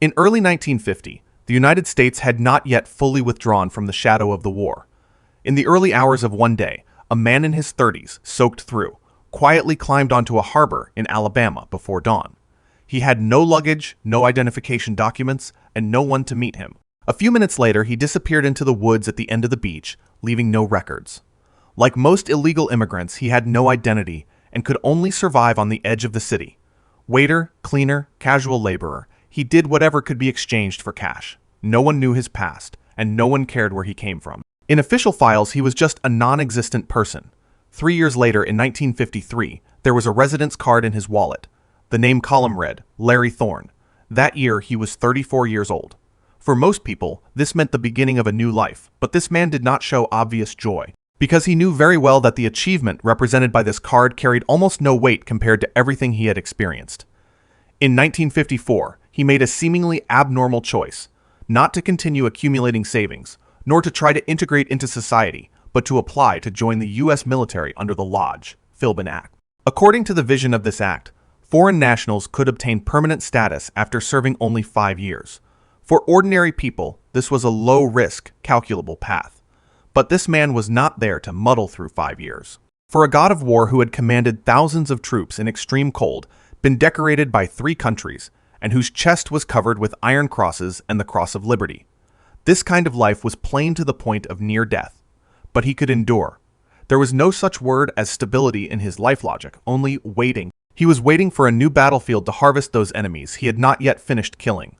In early 1950, the United States had not yet fully withdrawn from the shadow of the war. In the early hours of one day, a man in his 30s, soaked through, quietly climbed onto a harbor in Alabama before dawn. He had no luggage, no identification documents, and no one to meet him. A few minutes later, he disappeared into the woods at the end of the beach, leaving no records. Like most illegal immigrants, he had no identity and could only survive on the edge of the city. Waiter, cleaner, casual laborer, he did whatever could be exchanged for cash. No one knew his past, and no one cared where he came from. In official files, he was just a non-existent person. 3 years later, in 1953, there was a residence card in his wallet. The name column read, Larry Thorne. That year, he was 34 years old. For most people, this meant the beginning of a new life, but this man did not show obvious joy, because he knew very well that the achievement represented by this card carried almost no weight compared to everything he had experienced. In 1954, he made a seemingly abnormal choice, not to continue accumulating savings, nor to try to integrate into society, but to apply to join the U.S. military under the Lodge-Philbin Act. According to the vision of this act, foreign nationals could obtain permanent status after serving only 5 years. For ordinary people, this was a low-risk, calculable path. But this man was not there to muddle through 5 years. For a god of war who had commanded thousands of troops in extreme cold, been decorated by 3 countries, and whose chest was covered with iron crosses and the Cross of Liberty. This kind of life was plain to the point of near death. But he could endure. There was no such word as stability in his life logic, only waiting. He was waiting for a new battlefield to harvest those enemies he had not yet finished killing.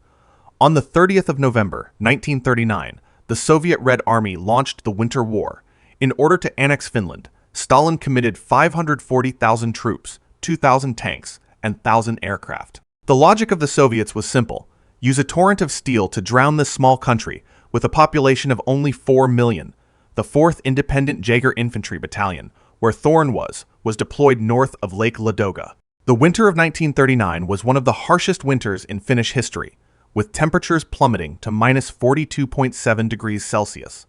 On the 30th of November, 1939, the Soviet Red Army launched the Winter War. In order to annex Finland, Stalin committed 540,000 troops, 2,000 tanks, and 1,000 aircraft. The logic of the Soviets was simple. Use a torrent of steel to drown this small country, with a population of only 4 million. The 4th Independent Jaeger Infantry Battalion, where Thorne was deployed north of Lake Ladoga. The winter of 1939 was one of the harshest winters in Finnish history, with temperatures plummeting to minus 42.7 degrees Celsius.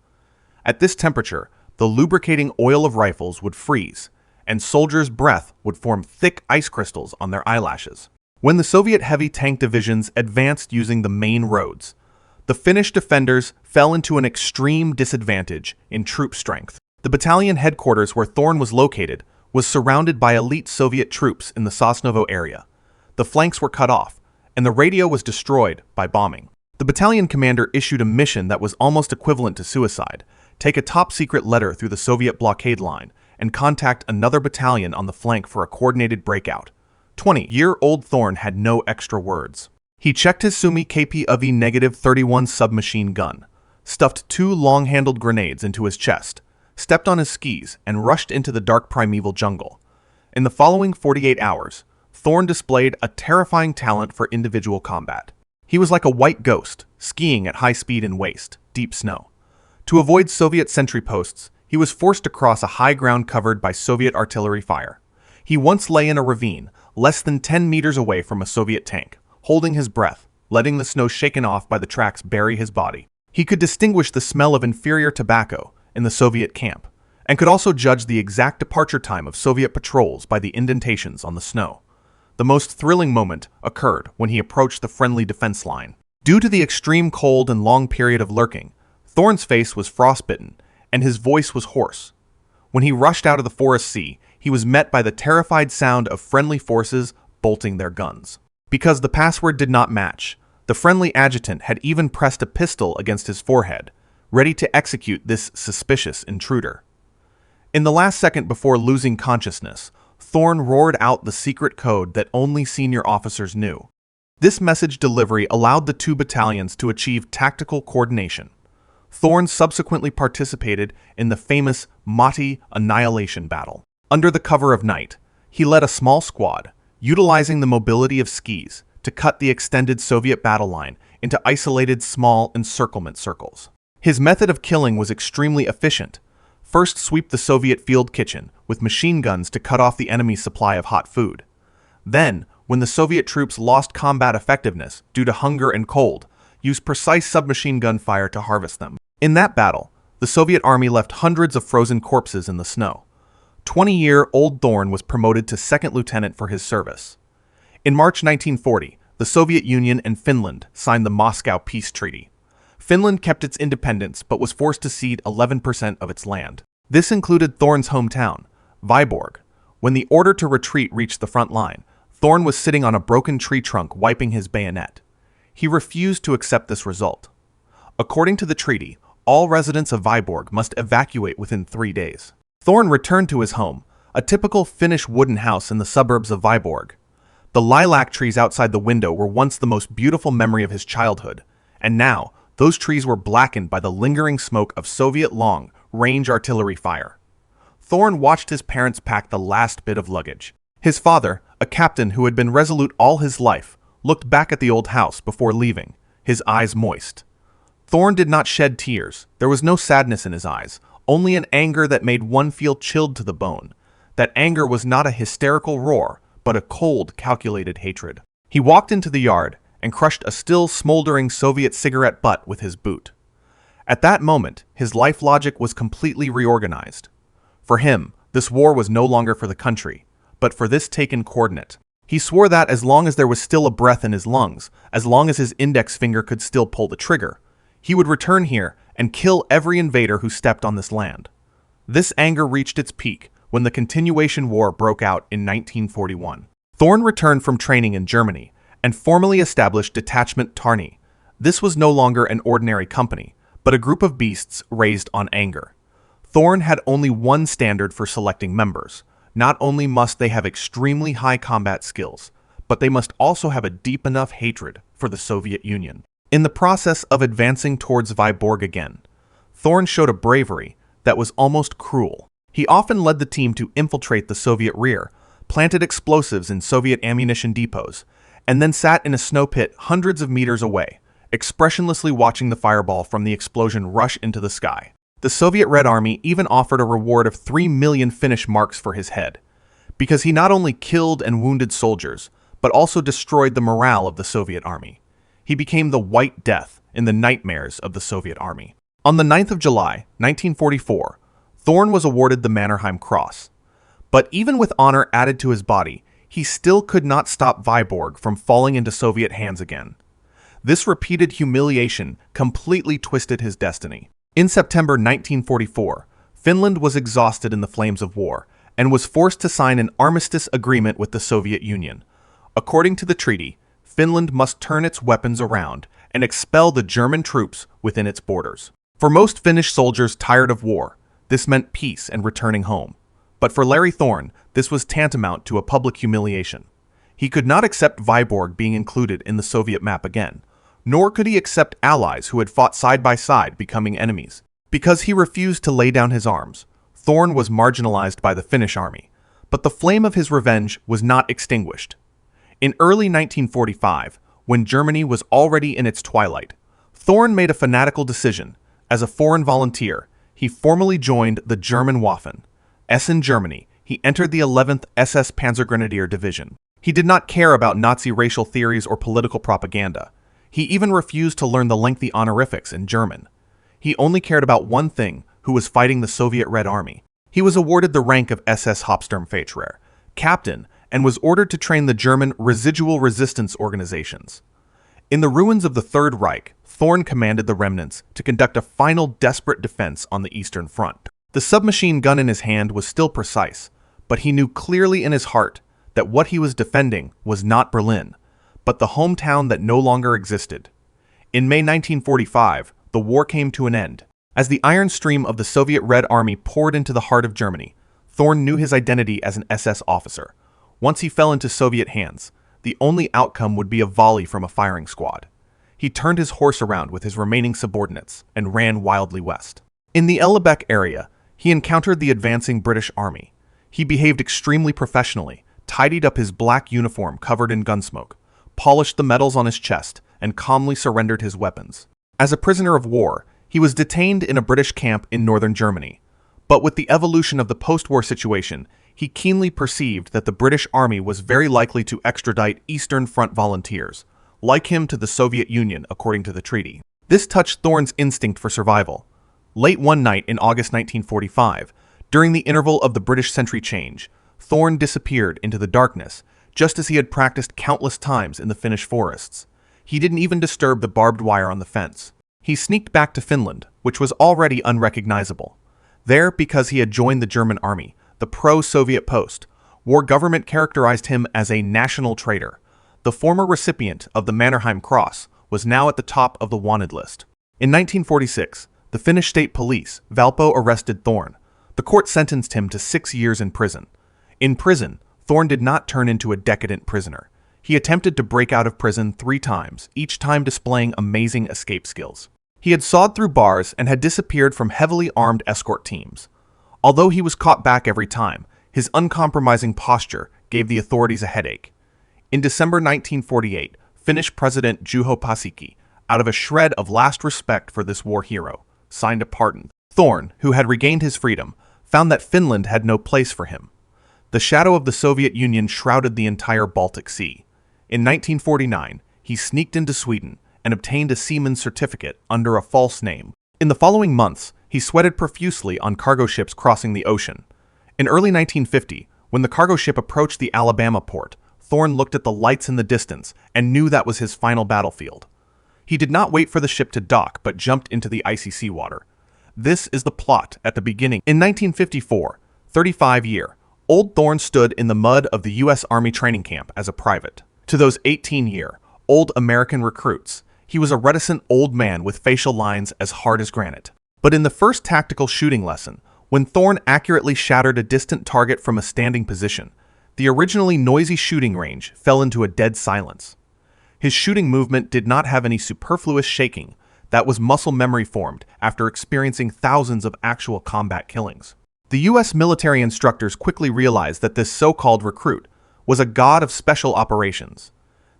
At this temperature, the lubricating oil of rifles would freeze, and soldiers' breath would form thick ice crystals on their eyelashes. When the Soviet heavy tank divisions advanced using the main roads, the Finnish defenders fell into an extreme disadvantage in troop strength. The battalion headquarters where Thorne was located was surrounded by elite Soviet troops in the Sosnovo area. The flanks were cut off, and the radio was destroyed by bombing. The battalion commander issued a mission that was almost equivalent to suicide: take a top-secret letter through the Soviet blockade line and contact another battalion on the flank for a coordinated breakout. 20-year-old Thorne had no extra words. He checked his Sumi KP-31 submachine gun, stuffed 2 long-handled grenades into his chest, stepped on his skis, and rushed into the dark primeval jungle. In the following 48 hours, Thorne displayed a terrifying talent for individual combat. He was like a white ghost, skiing at high speed in waste, deep snow. To avoid Soviet sentry posts, he was forced to cross a high ground covered by Soviet artillery fire. He once lay in a ravine, less than 10 meters away from a Soviet tank, holding his breath, letting the snow shaken off by the tracks bury his body. He could distinguish the smell of inferior tobacco in the Soviet camp, and could also judge the exact departure time of Soviet patrols by the indentations on the snow. The most thrilling moment occurred when he approached the friendly defense line. Due to the extreme cold and long period of lurking, Thorne's face was frostbitten, and his voice was hoarse. When he rushed out of the forest sea, he was met by the terrified sound of friendly forces bolting their guns. Because the password did not match, the friendly adjutant had even pressed a pistol against his forehead, ready to execute this suspicious intruder. In the last second before losing consciousness, Thorne roared out the secret code that only senior officers knew. This message delivery allowed the 2 battalions to achieve tactical coordination. Thorne subsequently participated in the famous Mati Annihilation Battle. Under the cover of night, he led a small squad, utilizing the mobility of skis to cut the extended Soviet battle line into isolated small encirclement circles. His method of killing was extremely efficient. First, sweep the Soviet field kitchen with machine guns to cut off the enemy's supply of hot food. Then, when the Soviet troops lost combat effectiveness due to hunger and cold, use precise submachine gun fire to harvest them. In that battle, the Soviet army left hundreds of frozen corpses in the snow. 20-year-old Thorne was promoted to second lieutenant for his service. In March 1940, the Soviet Union and Finland signed the Moscow Peace Treaty. Finland kept its independence but was forced to cede 11% of its land. This included Thorne's hometown, Vyborg. When the order to retreat reached the front line, Thorne was sitting on a broken tree trunk wiping his bayonet. He refused to accept this result. According to the treaty, all residents of Vyborg must evacuate within 3 days. Thorne returned to his home, a typical Finnish wooden house in the suburbs of Vyborg. The lilac trees outside the window were once the most beautiful memory of his childhood, and now those trees were blackened by the lingering smoke of Soviet long-range artillery fire. Thorne watched his parents pack the last bit of luggage. His father, a captain who had been resolute all his life, looked back at the old house before leaving, his eyes moist. Thorne did not shed tears. There was no sadness in his eyes, only an anger that made one feel chilled to the bone. That anger was not a hysterical roar, but a cold, calculated hatred. He walked into the yard and crushed a still smoldering Soviet cigarette butt with his boot. At that moment, his life logic was completely reorganized. For him, this war was no longer for the country, but for this taken coordinate. He swore that as long as there was still a breath in his lungs, as long as his index finger could still pull the trigger, he would return here and kill every invader who stepped on this land. This anger reached its peak when the Continuation War broke out in 1941. Thorne returned from training in Germany and formally established Detachment Tarny. This was no longer an ordinary company, but a group of beasts raised on anger. Thorne had only one standard for selecting members. Not only must they have extremely high combat skills, but they must also have a deep enough hatred for the Soviet Union. In the process of advancing towards Vyborg again, Thorne showed a bravery that was almost cruel. He often led the team to infiltrate the Soviet rear, planted explosives in Soviet ammunition depots, and then sat in a snow pit hundreds of meters away, expressionlessly watching the fireball from the explosion rush into the sky. The Soviet Red Army even offered a reward of 3 million Finnish marks for his head, because he not only killed and wounded soldiers, but also destroyed the morale of the Soviet Army. He became the White Death in the nightmares of the Soviet Army. On the 9th of July, 1944, Thorne was awarded the Mannerheim Cross. But even with honor added to his body, he still could not stop Vyborg from falling into Soviet hands again. This repeated humiliation completely twisted his destiny. In September 1944, Finland was exhausted in the flames of war and was forced to sign an armistice agreement with the Soviet Union. According to the treaty, Finland must turn its weapons around and expel the German troops within its borders. For most Finnish soldiers tired of war, this meant peace and returning home. But for Larry Thorne, this was tantamount to a public humiliation. He could not accept Vyborg being included in the Soviet map again, nor could he accept allies who had fought side by side becoming enemies. Because he refused to lay down his arms, Thorne was marginalized by the Finnish army, but the flame of his revenge was not extinguished. In early 1945, when Germany was already in its twilight, Thorne made a fanatical decision. As a foreign volunteer, he formally joined the German Waffen-SS in Germany. He entered the 11th SS Panzergrenadier Division. He did not care about Nazi racial theories or political propaganda. He even refused to learn the lengthy honorifics in German. He only cared about one thing: who was fighting the Soviet Red Army. He was awarded the rank of SS Hauptsturmfeldjäger, captain, and was ordered to train the German residual resistance organizations. In the ruins of the Third Reich, Thorne commanded the remnants to conduct a final desperate defense on the Eastern Front. The submachine gun in his hand was still precise, but he knew clearly in his heart that what he was defending was not Berlin, but the hometown that no longer existed. In May 1945, the war came to an end. As the iron stream of the Soviet Red Army poured into the heart of Germany, Thorne knew his identity as an SS officer. Once he fell into Soviet hands, the only outcome would be a volley from a firing squad. He turned his horse around with his remaining subordinates and ran wildly west. In the Ellebeck area, he encountered the advancing British army. He behaved extremely professionally, tidied up his black uniform covered in gunsmoke, polished the medals on his chest, and calmly surrendered his weapons. As a prisoner of war, he was detained in a British camp in northern Germany. But with the evolution of the post-war situation, he keenly perceived that the British Army was very likely to extradite Eastern Front volunteers, like him, to the Soviet Union according to the treaty. This touched Thorne's instinct for survival. Late one night in August 1945, during the interval of the British sentry change, Thorne disappeared into the darkness, just as he had practiced countless times in the Finnish forests. He didn't even disturb the barbed wire on the fence. He sneaked back to Finland, which was already unrecognizable. There, because he had joined the German army, the pro-Soviet post-war government characterized him as a national traitor. The former recipient of the Mannerheim Cross was now at the top of the wanted list. In 1946, the Finnish state police, Valpo, arrested Thorne. The court sentenced him to 6 years in prison. In prison, Thorne did not turn into a decadent prisoner. He attempted to break out of prison 3 times, each time displaying amazing escape skills. He had sawed through bars and had disappeared from heavily armed escort teams. Although he was caught back every time, his uncompromising posture gave the authorities a headache. In December 1948, Finnish President Juho Paasikivi, out of a shred of last respect for this war hero, signed a pardon. Thorne, who had regained his freedom, found that Finland had no place for him. The shadow of the Soviet Union shrouded the entire Baltic Sea. In 1949, he sneaked into Sweden and obtained a seaman's certificate under a false name. In the following months, he sweated profusely on cargo ships crossing the ocean. In early 1950, when the cargo ship approached the Alabama port, Thorne looked at the lights in the distance and knew that was his final battlefield. He did not wait for the ship to dock, but jumped into the icy seawater. This is the plot at the beginning. In 1954, 35-year-old Thorne stood in the mud of the U.S. Army training camp as a private. To those 18-year-old American recruits, he was a reticent old man with facial lines as hard as granite. But in the first tactical shooting lesson, when Thorne accurately shattered a distant target from a standing position, the originally noisy shooting range fell into a dead silence. His shooting movement did not have any superfluous shaking. That was muscle memory formed after experiencing thousands of actual combat killings. The U.S. military instructors quickly realized that this so-called recruit was a god of special operations.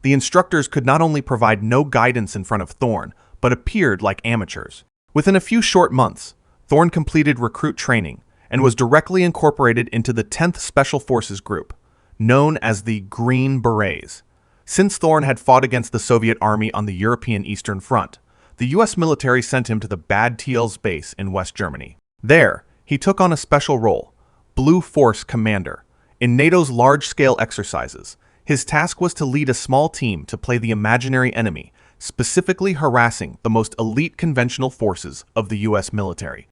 The instructors could not only provide no guidance in front of Thorne, but appeared like amateurs. Within a few short months, Thorne completed recruit training and was directly incorporated into the 10th Special Forces Group, known as the Green Berets. Since Thorne had fought against the Soviet Army on the European Eastern Front, the U.S. military sent him to the Bad Teels base in West Germany. There, he took on a special role, Blue Force Commander, in NATO's large-scale exercises. His task was to lead a small team to play the imaginary enemy, specifically harassing the most elite conventional forces of the U.S. military.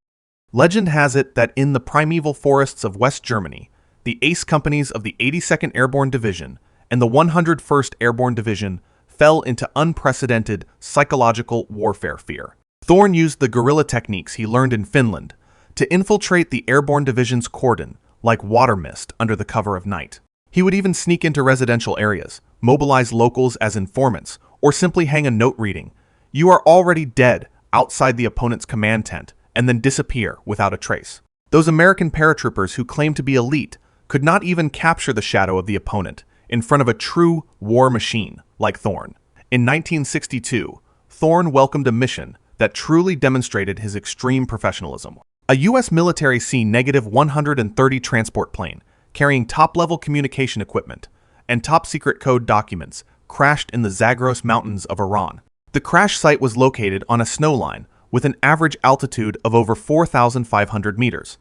Legend has it that in the primeval forests of West Germany, the ace companies of the 82nd Airborne Division and the 101st Airborne Division fell into unprecedented psychological warfare fear. Thorne used the guerrilla techniques he learned in Finland to infiltrate the Airborne Division's cordon like water mist under the cover of night. He would even sneak into residential areas, mobilize locals as informants, or simply hang a note reading, "You are already dead," outside the opponent's command tent, and then disappear without a trace. Those American paratroopers who claimed to be elite could not even capture the shadow of the opponent in front of a true war machine like Thorne. In 1962, Thorne welcomed a mission that truly demonstrated his extreme professionalism. A U.S. military C-130 transport plane carrying top-level communication equipment and top-secret code documents crashed in the Zagros mountains of Iran. The crash site was located on a snowline with an average altitude of over 4,500 meters,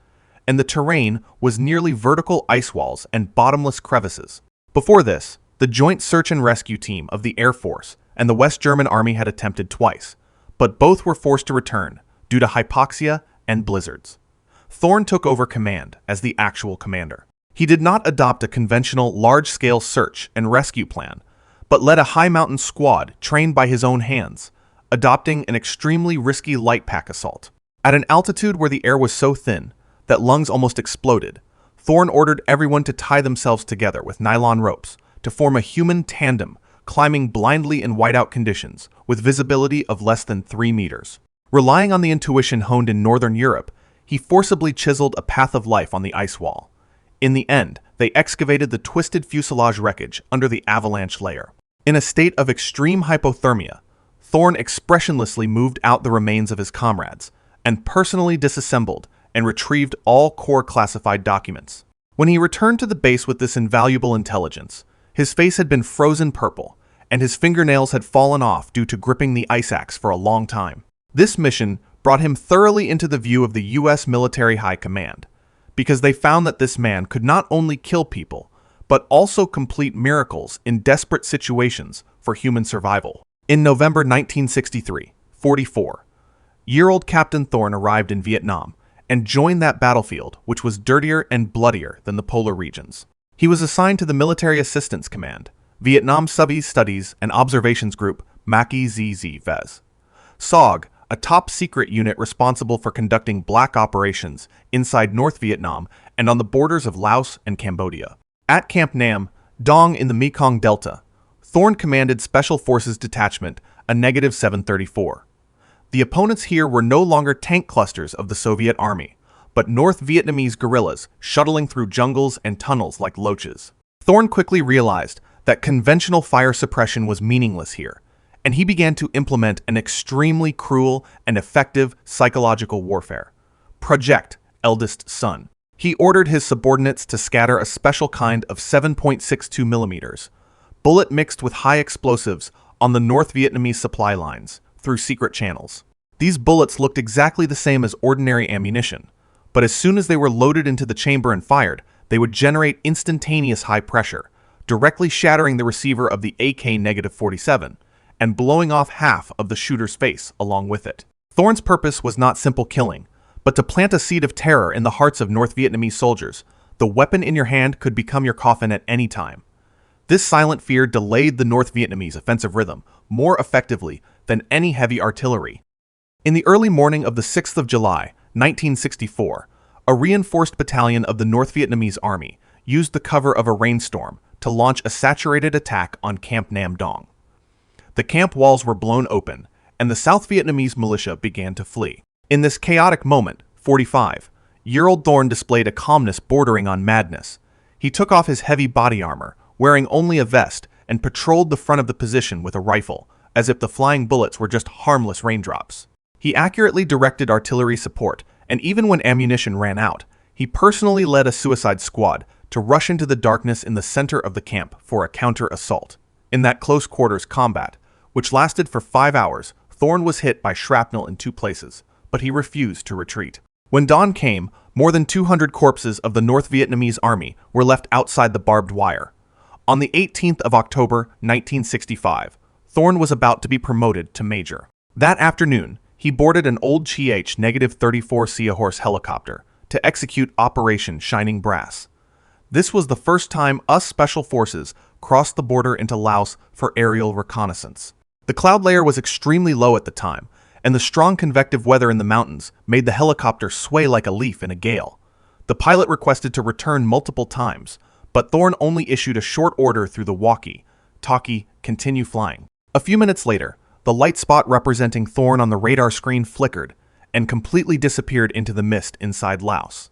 and the terrain was nearly vertical ice walls and bottomless crevices. Before this, the Joint Search and Rescue Team of the Air Force and the West German Army had attempted twice, but both were forced to return due to hypoxia and blizzards. Thorne took over command as the actual commander. He did not adopt a conventional large-scale search and rescue plan, but led a high-mountain squad trained by his own hands, adopting an extremely risky light pack assault. At an altitude where the air was so thin that lungs almost exploded, Thorne ordered everyone to tie themselves together with nylon ropes to form a human tandem, climbing blindly in whiteout conditions with visibility of less than 3 meters. Relying on the intuition honed in Northern Europe, he forcibly chiseled a path of life on the ice wall. In the end, they excavated the twisted fuselage wreckage under the avalanche layer. In a state of extreme hypothermia, Thorne expressionlessly moved out the remains of his comrades and personally disassembled and retrieved all core classified documents. When he returned to the base with this invaluable intelligence, his face had been frozen purple, and his fingernails had fallen off due to gripping the ice axe for a long time. This mission brought him thoroughly into the view of the U.S. military high command, because they found that this man could not only kill people, but also complete miracles in desperate situations for human survival. In November 1963, 44-year-old Captain Thorne arrived in Vietnam and joined that battlefield, which was dirtier and bloodier than the polar regions. He was assigned to the Military Assistance Command, Vietnam Studies and Observations Group, MACI-ZZ-VEZ. SOG, a top-secret unit responsible for conducting black operations inside North Vietnam and on the borders of Laos and Cambodia. At Camp Nam, Dong in the Mekong Delta, Thorne commanded Special Forces Detachment, a -734. The opponents here were no longer tank clusters of the Soviet Army, but North Vietnamese guerrillas shuttling through jungles and tunnels like loaches. Thorne quickly realized that conventional fire suppression was meaningless here, and he began to implement an extremely cruel and effective psychological warfare. Project Eldest Son. He ordered his subordinates to scatter a special kind of 7.62 millimeters bullet mixed with high explosives on the North Vietnamese supply lines through secret channels. These bullets looked exactly the same as ordinary ammunition, but as soon as they were loaded into the chamber and fired, they would generate instantaneous high pressure, directly shattering the receiver of the AK-47 and blowing off half of the shooter's face along with it. Thorne's purpose was not simple killing, but to plant a seed of terror in the hearts of North Vietnamese soldiers. The weapon in your hand could become your coffin at any time. This silent fear delayed the North Vietnamese offensive rhythm more effectively than any heavy artillery. In the early morning of the 6th of July, 1964, a reinforced battalion of the North Vietnamese Army used the cover of a rainstorm to launch a saturated attack on Camp Nam Dong. The camp walls were blown open, and the South Vietnamese militia began to flee. In this chaotic moment, 45-year-old Thorne displayed a calmness bordering on madness. He took off his heavy body armor, wearing only a vest, and patrolled the front of the position with a rifle, as if the flying bullets were just harmless raindrops. He accurately directed artillery support, and even when ammunition ran out, he personally led a suicide squad to rush into the darkness in the center of the camp for a counter-assault. In that close-quarters combat, which lasted for 5 hours, Thorne was hit by shrapnel in 2 places, but he refused to retreat. When dawn came, more than 200 corpses of the North Vietnamese Army were left outside the barbed wire. On the 18th of October, 1965, Thorne was about to be promoted to major. That afternoon, he boarded an old Ch-34 Seahorse helicopter to execute Operation Shining Brass. This was the first time US Special Forces crossed the border into Laos for aerial reconnaissance. The cloud layer was extremely low at the time, and the strong convective weather in the mountains made the helicopter sway like a leaf in a gale. The pilot requested to return multiple times, but Thorne only issued a short order through the walkie-talkie, continue flying. A few minutes later, the light spot representing Thorne on the radar screen flickered and completely disappeared into the mist inside Laos.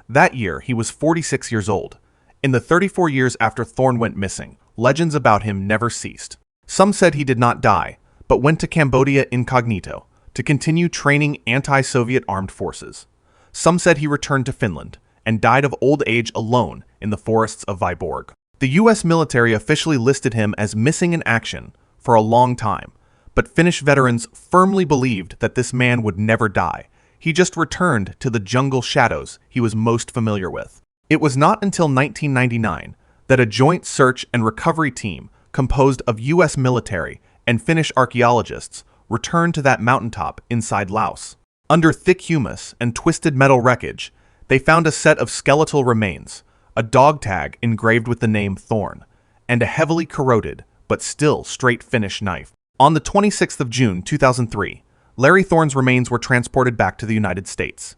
That year, he was 46 years old. In the 34 years after Thorne went missing, legends about him never ceased. Some said he did not die, but went to Cambodia incognito to continue training anti-Soviet armed forces. Some said he returned to Finland and died of old age alone in the forests of Viborg. The U.S. military officially listed him as missing in action for a long time, but Finnish veterans firmly believed that this man would never die. He just returned to the jungle shadows he was most familiar with. It was not until 1999 that a joint search and recovery team composed of U.S. military and Finnish archaeologists returned to that mountaintop inside Laos. Under thick humus and twisted metal wreckage, they found a set of skeletal remains, a dog tag engraved with the name Thorne, and a heavily corroded but still straight Finnish knife. On the 26th of June 2003, Larry Thorne's remains were transported back to the United States.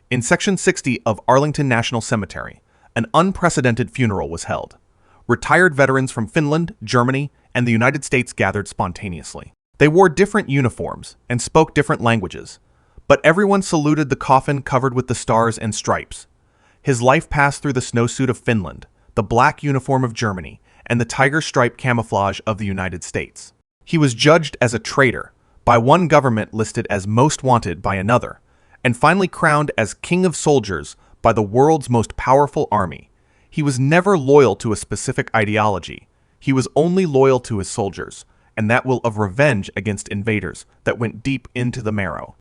In Section 60 of Arlington National Cemetery, an unprecedented funeral was held. Retired veterans from Finland, Germany, and the United States gathered spontaneously. They wore different uniforms and spoke different languages, but everyone saluted the coffin covered with the stars and stripes. His life passed through the snowsuit of Finland, the black uniform of Germany, and the tiger stripe camouflage of the United States. He was judged as a traitor by one government, listed as most wanted by another, and finally crowned as King of Soldiers by the world's most powerful army. He was never loyal to a specific ideology. He was only loyal to his soldiers, and that will of revenge against invaders that went deep into the marrow.